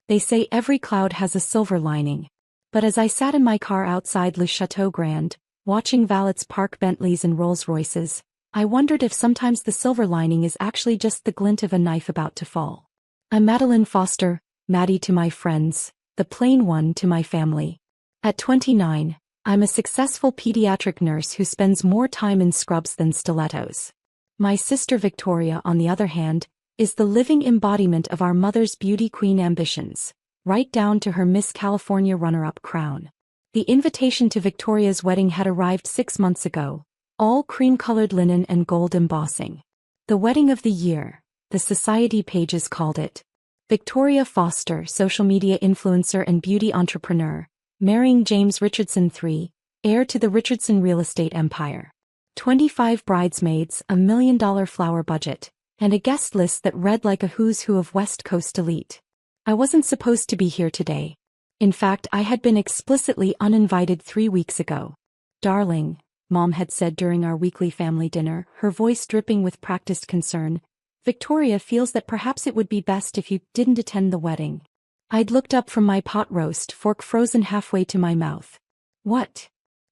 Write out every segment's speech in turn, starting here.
They say every cloud has a silver lining. But as I sat in my car outside Le Chateau Grand, watching valets park Bentleys and Rolls-Royces, I wondered if sometimes the silver lining is actually just the glint of a knife about to fall. I'm Madeline Foster, Maddie to my friends, the plain one to my family. At 29, I'm a successful pediatric nurse who spends more time in scrubs than stilettos. My sister Victoria, on the other hand, is the living embodiment of our mother's beauty queen ambitions, right down to her Miss California runner-up crown. The invitation to Victoria's wedding had arrived 6 months ago, all cream-colored linen and gold embossing. The wedding of the year, the society pages called it. Victoria Foster, social media influencer and beauty entrepreneur, marrying James Richardson III, heir to the Richardson real estate empire. 25 bridesmaids, $1 million flower budget, and a guest list that read like a who's who of West Coast elite. I wasn't supposed to be here today. In fact, I had been explicitly uninvited 3 weeks ago. Darling, Mom had said during our weekly family dinner, her voice dripping with practiced concern, Victoria feels that perhaps it would be best if you didn't attend the wedding. I'd looked up from my pot roast, fork frozen halfway to my mouth. What?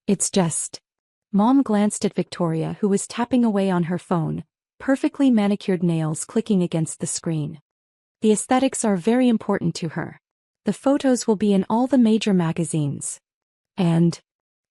It's just. Mom glanced at Victoria, who was tapping away on her phone, perfectly manicured nails clicking against the screen. The aesthetics are very important to her. The photos will be in all the major magazines. And?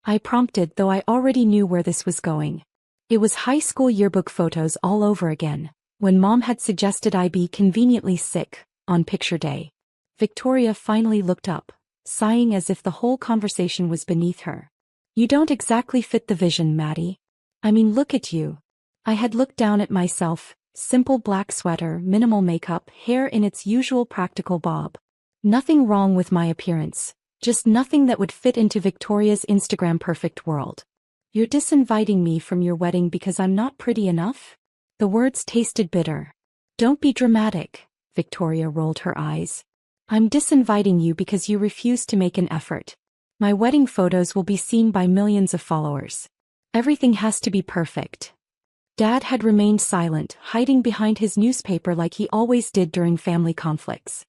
I prompted, though I already knew where this was going. It was high school yearbook photos all over again, when Mom had suggested I be conveniently sick on picture day. Victoria finally looked up, sighing as if the whole conversation was beneath her. You don't exactly fit the vision, Maddie. I mean, look at you. I had looked down at myself, simple black sweater, minimal makeup, hair in its usual practical bob. Nothing wrong with my appearance, just nothing that would fit into Victoria's Instagram perfect world. You're disinviting me from your wedding because I'm not pretty enough? The words tasted bitter. Don't be dramatic, Victoria rolled her eyes. I'm disinviting you because you refuse to make an effort. My wedding photos will be seen by millions of followers. Everything has to be perfect. Dad had remained silent, hiding behind his newspaper like he always did during family conflicts.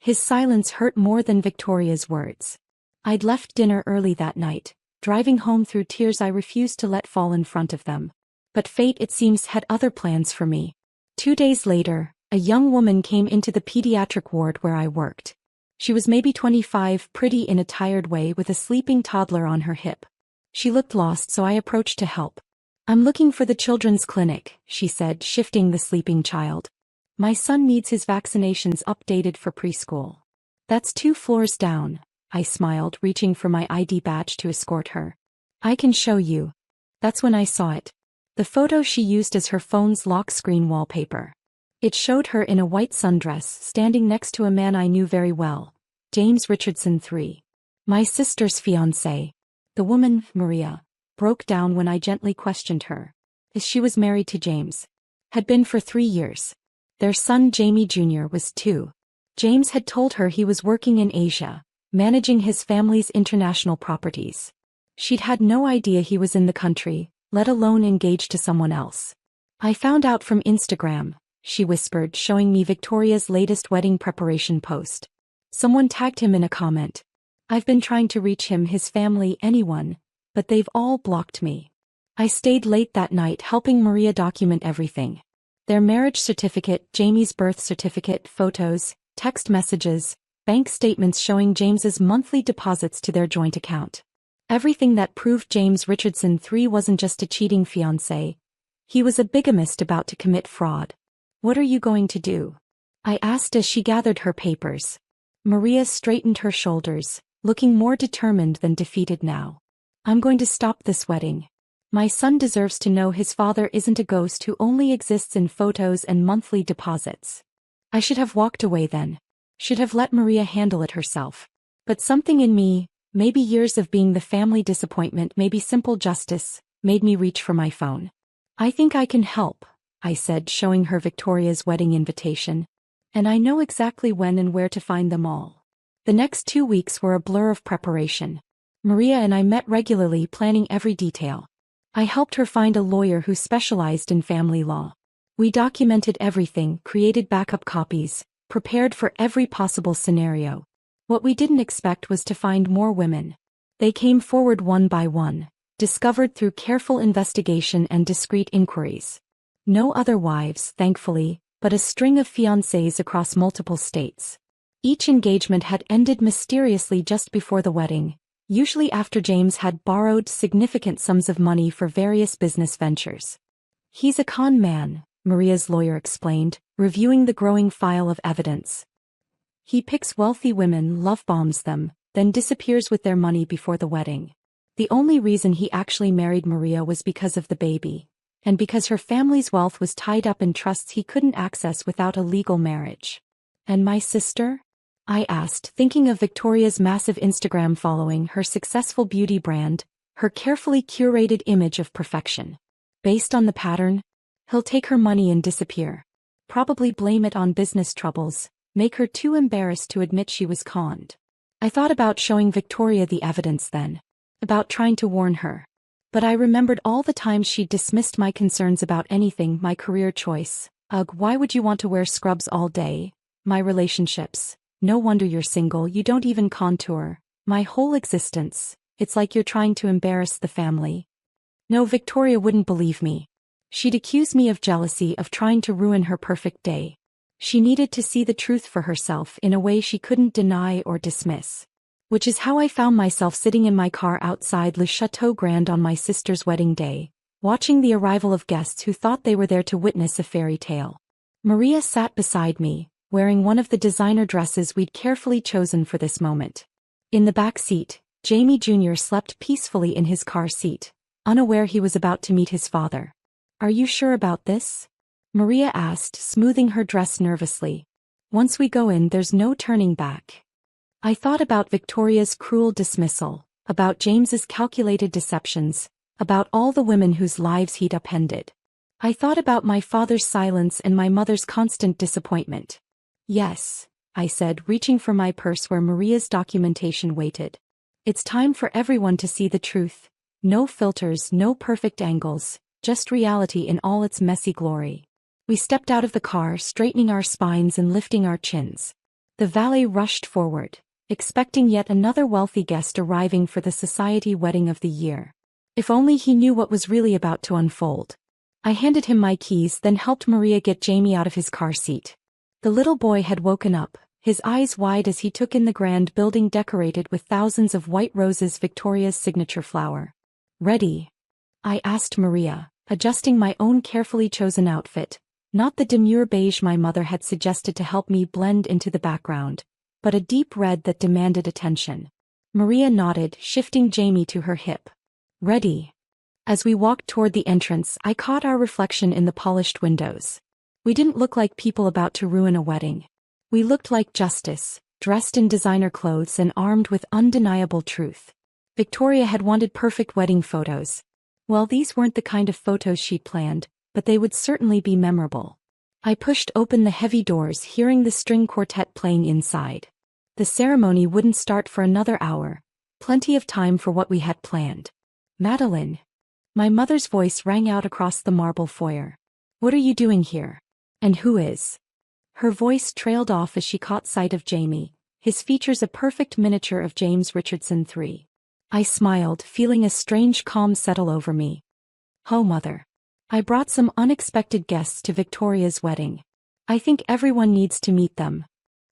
His silence hurt more than Victoria's words. I'd left dinner early that night, driving home through tears I refused to let fall in front of them. But fate, it seems, had other plans for me. 2 days later, a young woman came into the pediatric ward where I worked. She was maybe 25, pretty in a tired way with a sleeping toddler on her hip. She looked lost, so I approached to help. I'm looking for the children's clinic, she said, shifting the sleeping child. My son needs his vaccinations updated for preschool. That's 2 floors down, I smiled, reaching for my ID badge to escort her. I can show you. That's when I saw it. The photo she used as her phone's lock screen wallpaper. It showed her in a white sundress, standing next to a man I knew very well, James Richardson III. My sister's fiancé. The woman, Maria, broke down when I gently questioned her. As she was married to James. Had been for 3 years. Their son Jamie Jr. was 2. James had told her he was working in Asia, managing his family's international properties. She'd had no idea he was in the country, let alone engaged to someone else. I found out from Instagram, she whispered, showing me Victoria's latest wedding preparation post. Someone tagged him in a comment. I've been trying to reach him, his family, anyone, but they've all blocked me. I stayed late that night helping Maria document everything. Their marriage certificate, Jamie's birth certificate, photos, text messages, bank statements showing James's monthly deposits to their joint account. Everything that proved James Richardson III wasn't just a cheating fiancé. He was a bigamist about to commit fraud. What are you going to do? I asked as she gathered her papers. Maria straightened her shoulders, looking more determined than defeated now. I'm going to stop this wedding. My son deserves to know his father isn't a ghost who only exists in photos and monthly deposits. I should have walked away then. Should have let Maria handle it herself. But something in me, maybe years of being the family disappointment, maybe simple justice, made me reach for my phone. I think I can help, I said, showing her Victoria's wedding invitation. And I know exactly when and where to find them all. The next 2 weeks were a blur of preparation. Maria and I met regularly, planning every detail. I helped her find a lawyer who specialized in family law. We documented everything, created backup copies, prepared for every possible scenario. What we didn't expect was to find more women. They came forward one by one, discovered through careful investigation and discreet inquiries. No other wives, thankfully, but a string of fiancés across multiple states. Each engagement had ended mysteriously just before the wedding, usually after James had borrowed significant sums of money for various business ventures. "He's a con man," Maria's lawyer explained, reviewing the growing file of evidence. "He picks wealthy women, love bombs them, then disappears with their money before the wedding. The only reason he actually married Maria was because of the baby, and because her family's wealth was tied up in trusts he couldn't access without a legal marriage." "And my sister?" I asked, thinking of Victoria's massive Instagram following, her successful beauty brand, her carefully curated image of perfection. Based on the pattern, he'll take her money and disappear. Probably blame it on business troubles, make her too embarrassed to admit she was conned. I thought about showing Victoria the evidence then, about trying to warn her. But I remembered all the times she dismissed my concerns about anything, my career choice. "Ugh, why would you want to wear scrubs all day? My relationships. No wonder you're single, you don't even contour. My whole existence. It's like you're trying to embarrass the family." No, Victoria wouldn't believe me. She'd accuse me of jealousy, of trying to ruin her perfect day. She needed to see the truth for herself in a way she couldn't deny or dismiss. Which is how I found myself sitting in my car outside Le Chateau Grand on my sister's wedding day, watching the arrival of guests who thought they were there to witness a fairy tale. Maria sat beside me, wearing one of the designer dresses we'd carefully chosen for this moment. In the back seat, Jamie Jr. slept peacefully in his car seat, unaware he was about to meet his father. "Are you sure about this?" Maria asked, smoothing her dress nervously. "Once we go in, there's no turning back." I thought about Victoria's cruel dismissal, about James's calculated deceptions, about all the women whose lives he'd upended. I thought about my father's silence and my mother's constant disappointment. "Yes," I said, reaching for my purse where Maria's documentation waited. "It's time for everyone to see the truth. No filters, no perfect angles, just reality in all its messy glory." We stepped out of the car, straightening our spines and lifting our chins. The valet rushed forward, expecting yet another wealthy guest arriving for the society wedding of the year. If only he knew what was really about to unfold. I handed him my keys, then helped Maria get Jamie out of his car seat. The little boy had woken up, his eyes wide as he took in the grand building decorated with thousands of white roses, Victoria's signature flower. "Ready?" I asked Maria, adjusting my own carefully chosen outfit, not the demure beige my mother had suggested to help me blend into the background, but a deep red that demanded attention. Maria nodded, shifting Jamie to her hip. "Ready." As we walked toward the entrance, I caught our reflection in the polished windows. We didn't look like people about to ruin a wedding. We looked like justice, dressed in designer clothes and armed with undeniable truth. Victoria had wanted perfect wedding photos. Well, these weren't the kind of photos she'd planned, but they would certainly be memorable. I pushed open the heavy doors, hearing the string quartet playing inside. The ceremony wouldn't start for another hour, plenty of time for what we had planned. "Madeline." My mother's voice rang out across the marble foyer. "What are you doing here? And who is?" Her voice trailed off as she caught sight of Jamie, his features a perfect miniature of James Richardson III. I smiled, feeling a strange calm settle over me. "Oh, Mother. I brought some unexpected guests to Victoria's wedding. I think everyone needs to meet them."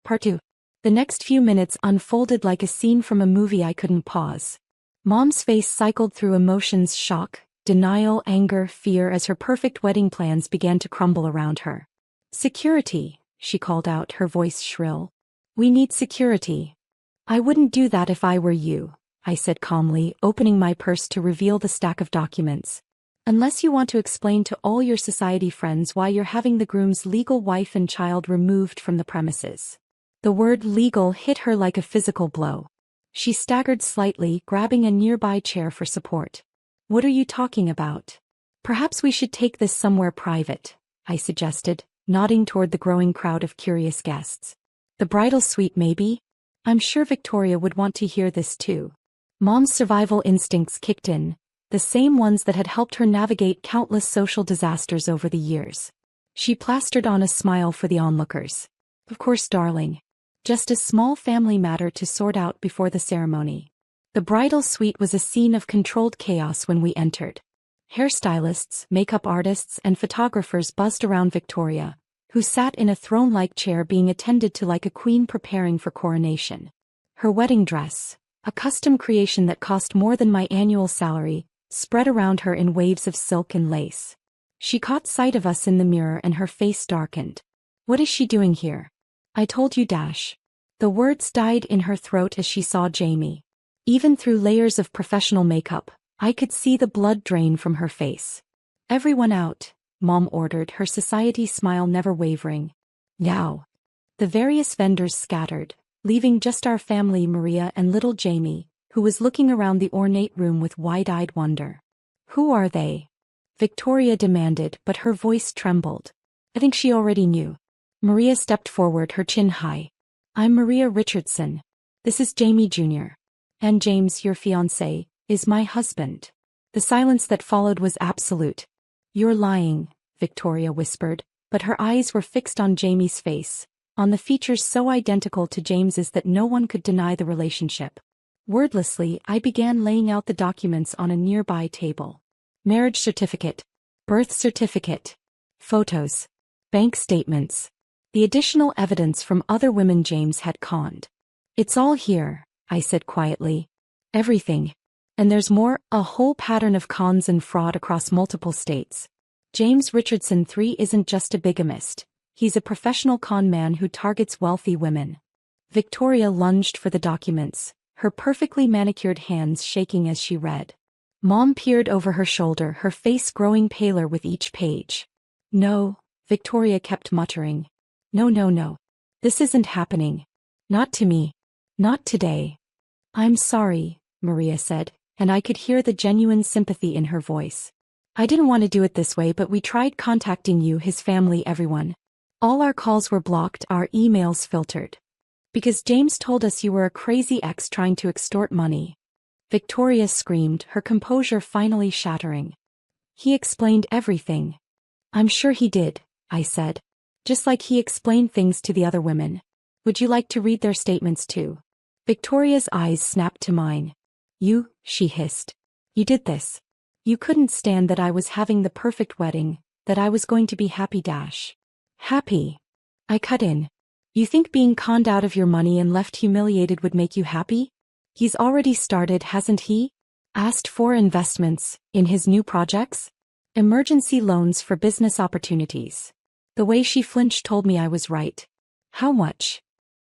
Part 2. The next few minutes unfolded like a scene from a movie I couldn't pause. Mom's face cycled through emotions: shock, denial, anger, fear as her perfect wedding plans began to crumble around her. "Security," she called out, her voice shrill. "We need security." "I wouldn't do that if I were you," I said calmly, opening my purse to reveal the stack of documents. "Unless you want to explain to all your society friends why you're having the groom's legal wife and child removed from the premises." The word legal hit her like a physical blow. She staggered slightly, grabbing a nearby chair for support. "What are you talking about?" "Perhaps we should take this somewhere private," I suggested, nodding toward the growing crowd of curious guests. "The bridal suite, maybe?" I'm sure Victoria would want to hear this too. Mom's survival instincts kicked in, the same ones that had helped her navigate countless social disasters over the years. She plastered on a smile for the onlookers. Of course, darling. Just a small family matter to sort out before the ceremony. The bridal suite was a scene of controlled chaos when we entered. Hairstylists, makeup artists, and photographers buzzed around Victoria, who sat in a throne-like chair being attended to like a queen preparing for coronation. Her wedding dress, a custom creation that cost more than my annual salary, spread around her in waves of silk and lace. She caught sight of us in the mirror and her face darkened. What is she doing here? I told you, Dash. The words died in her throat as she saw Jamie. Even through layers of professional makeup, I could see the blood drain from her face. Everyone out, Mom ordered, her society smile never wavering. Now. The various vendors scattered, leaving just our family, Maria and little Jamie, who was looking around the ornate room with wide-eyed wonder. Who are they? Victoria demanded, but her voice trembled. I think she already knew. Maria stepped forward, her chin high. I'm Maria Richardson. This is Jamie Jr. And James, your fiancé, is my husband. The silence that followed was absolute. You're lying, Victoria whispered, but her eyes were fixed on Jamie's face, on the features so identical to James's that no one could deny the relationship. Wordlessly, I began laying out the documents on a nearby table. Marriage certificate, birth certificate, photos, bank statements, the additional evidence from other women James had conned. It's all here, I said quietly. Everything. And there's more, a whole pattern of cons and fraud across multiple states. James Richardson III isn't just a bigamist. He's a professional con man who targets wealthy women. Victoria lunged for the documents, her perfectly manicured hands shaking as she read. Mom peered over her shoulder, her face growing paler with each page. No, Victoria kept muttering. No. This isn't happening. Not to me. Not today. I'm sorry, Maria said, and I could hear the genuine sympathy in her voice. I didn't want to do it this way, but we tried contacting you, his family, everyone. All our calls were blocked, our emails filtered. Because James told us you were a crazy ex trying to extort money. Victoria screamed, her composure finally shattering. He explained everything. I'm sure he did, I said. Just like he explained things to the other women. Would you like to read their statements too? Victoria's eyes snapped to mine. You, she hissed. You did this. You couldn't stand that I was having the perfect wedding, that I was going to be happy. Happy. I cut in. You think being conned out of your money and left humiliated would make you happy? He's already started, hasn't he? Asked for investments, in his new projects? Emergency loans for business opportunities. The way she flinched told me I was right. How much?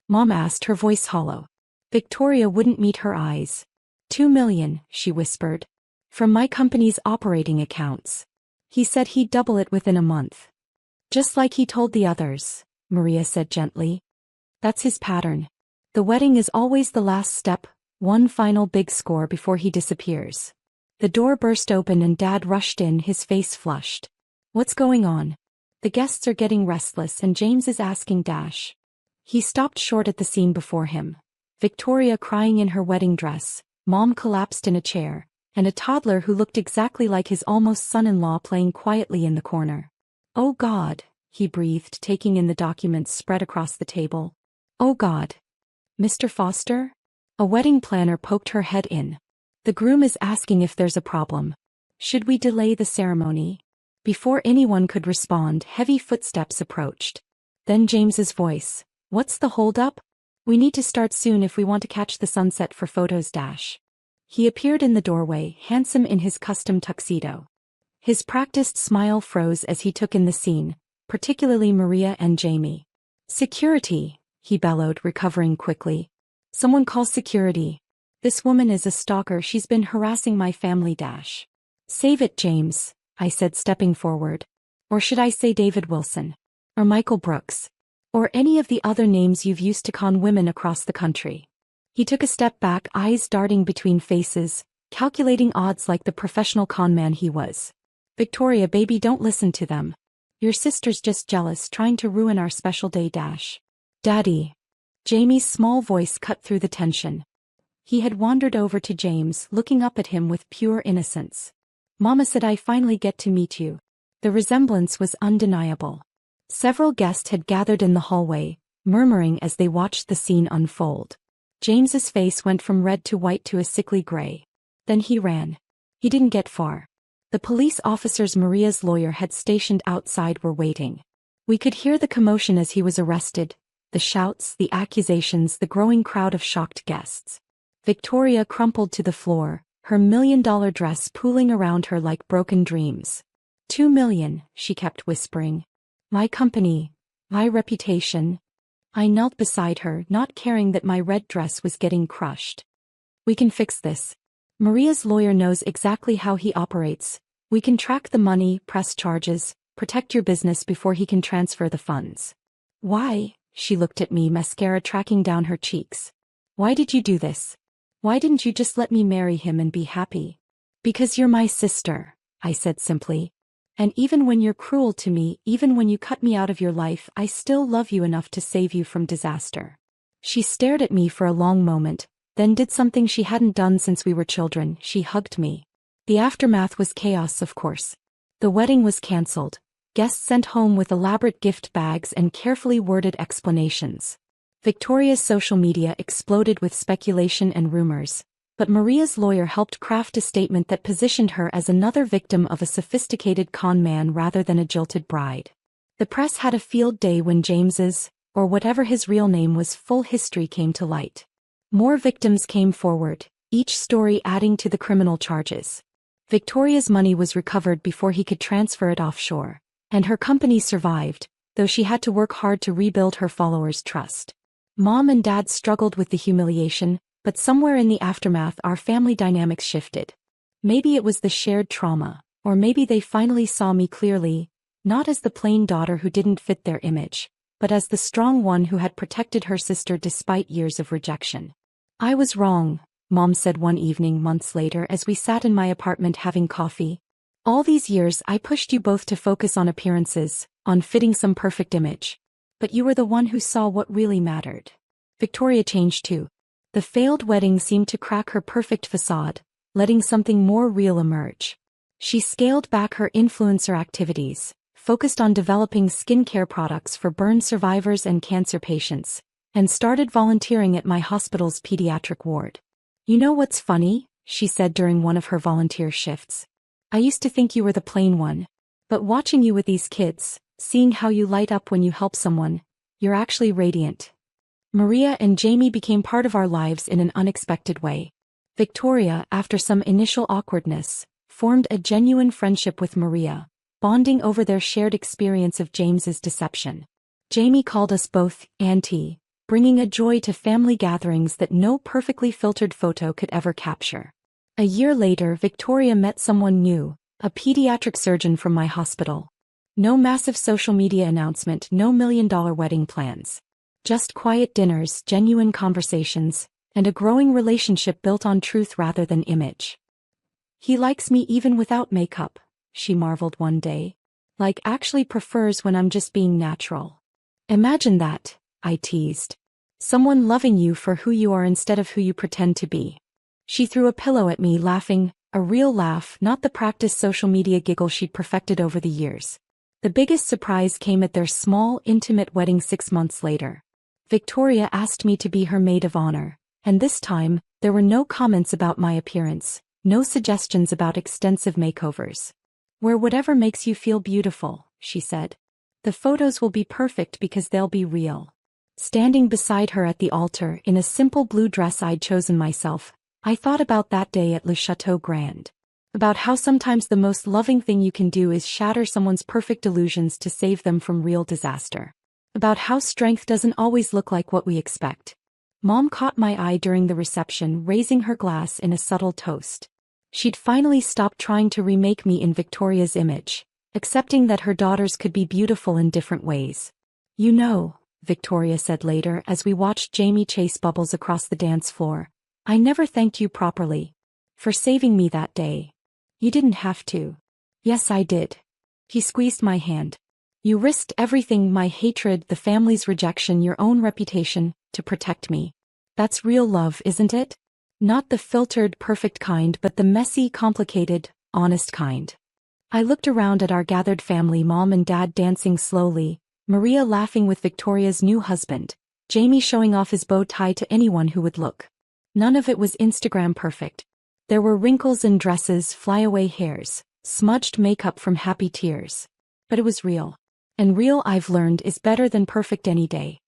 Mom asked, her voice hollow. Victoria wouldn't meet her eyes. 2 million, she whispered. From my company's operating accounts. He said he'd double it within a month. Just like he told the others, Maria said gently. That's his pattern. The wedding is always the last step, one final big score before he disappears. The door burst open and Dad rushed in, his face flushed. What's going on? The guests are getting restless and James is asking Dash. He stopped short at the scene before him. Victoria crying in her wedding dress, Mom collapsed in a chair, and a toddler who looked exactly like his almost son-in-law playing quietly in the corner. Oh God, he breathed, taking in the documents spread across the table. Oh God. Mr. Foster? A wedding planner poked her head in. The groom is asking if there's a problem. Should we delay the ceremony? Before anyone could respond, heavy footsteps approached. Then James's voice. What's the holdup? We need to start soon if we want to catch the sunset for photos. He appeared in the doorway, handsome in his custom tuxedo. His practiced smile froze as he took in the scene, particularly Maria and Jamie. Security, he bellowed, recovering quickly. Someone call security. This woman is a stalker, she's been harassing my family. Save it, James, I said, stepping forward. Or should I say David Wilson? Or Michael Brooks? Or any of the other names you've used to con women across the country? He took a step back, eyes darting between faces, calculating odds like the professional con man he was. Victoria, baby, don't listen to them. Your sister's just jealous, trying to ruin our special day. Daddy. Jamie's small voice cut through the tension. He had wandered over to James, looking up at him with pure innocence. Mama said I finally get to meet you. The resemblance was undeniable. Several guests had gathered in the hallway, murmuring as they watched the scene unfold. James's face went from red to white to a sickly gray. Then he ran. He didn't get far. The police officers Maria's lawyer had stationed outside were waiting. We could hear the commotion as he was arrested, the shouts, the accusations, the growing crowd of shocked guests. Victoria crumpled to the floor, her $1 million dress pooling around her like broken dreams. "2 million," she kept whispering. "My company, my reputation." I knelt beside her, not caring that my red dress was getting crushed. "We can fix this. Maria's lawyer knows exactly how he operates. We can track the money, press charges, protect your business before he can transfer the funds." "Why?" She looked at me, mascara tracking down her cheeks. "Why did you do this? Why didn't you just let me marry him and be happy?" "Because you're my sister," I said simply. "And even when you're cruel to me, even when you cut me out of your life, I still love you enough to save you from disaster." She stared at me for a long moment, then did something she hadn't done since we were children. She hugged me. The aftermath was chaos, of course. The wedding was cancelled. Guests sent home with elaborate gift bags and carefully worded explanations. Victoria's social media exploded with speculation and rumors, but Maria's lawyer helped craft a statement that positioned her as another victim of a sophisticated con man rather than a jilted bride. The press had a field day when James's, or whatever his real name was, full history came to light. More victims came forward, each story adding to the criminal charges. Victoria's money was recovered before he could transfer it offshore, and her company survived, though she had to work hard to rebuild her followers' trust. Mom and Dad struggled with the humiliation, but somewhere in the aftermath our family dynamics shifted. Maybe it was the shared trauma, or maybe they finally saw me clearly, not as the plain daughter who didn't fit their image, but as the strong one who had protected her sister despite years of rejection. "I was wrong," Mom said one evening months later as we sat in my apartment having coffee. "All these years I pushed you both to focus on appearances, on fitting some perfect image. But you were the one who saw what really mattered." Victoria changed too. The failed wedding seemed to crack her perfect facade, letting something more real emerge. She scaled back her influencer activities, focused on developing skincare products for burn survivors and cancer patients, and started volunteering at my hospital's pediatric ward. "You know what's funny?" she said during one of her volunteer shifts. "I used to think you were the plain one. But watching you with these kids, seeing how you light up when you help someone, you're actually radiant." Maria and Jamie became part of our lives in an unexpected way. Victoria, after some initial awkwardness, formed a genuine friendship with Maria, bonding over their shared experience of James's deception. Jamie called us both Auntie, bringing a joy to family gatherings that no perfectly filtered photo could ever capture. A year later, Victoria met someone new, a pediatric surgeon from my hospital. No massive social media announcement, no $1 million wedding plans. Just quiet dinners, genuine conversations, and a growing relationship built on truth rather than image. "He likes me even without makeup," she marveled one day. "Like actually prefers when I'm just being natural." "Imagine that," I teased. "Someone loving you for who you are instead of who you pretend to be." She threw a pillow at me, laughing, a real laugh, not the practiced social media giggle she'd perfected over the years. The biggest surprise came at their small, intimate wedding 6 months later. Victoria asked me to be her maid of honor, and this time, there were no comments about my appearance, no suggestions about extensive makeovers. "Wear whatever makes you feel beautiful," she said. "The photos will be perfect because they'll be real." Standing beside her at the altar in a simple blue dress I'd chosen myself, I thought about that day at Le Chateau Grand. About how sometimes the most loving thing you can do is shatter someone's perfect illusions to save them from real disaster. About how strength doesn't always look like what we expect. Mom caught my eye during the reception, raising her glass in a subtle toast. She'd finally stopped trying to remake me in Victoria's image, accepting that her daughters could be beautiful in different ways. "You know," Victoria said later as we watched Jamie chase bubbles across the dance floor, "I never thanked you properly. For saving me that day. You didn't have to." "Yes, I did." He squeezed my hand. "You risked everything, my hatred, the family's rejection, your own reputation, to protect me. That's real love, isn't it? Not the filtered, perfect kind, but the messy, complicated, honest kind." I looked around at our gathered family, Mom and Dad dancing slowly, Maria laughing with Victoria's new husband, Jamie showing off his bow tie to anyone who would look. None of it was Instagram perfect. There were wrinkles in dresses, flyaway hairs, smudged makeup from happy tears. But it was real. And real, I've learned, is better than perfect any day.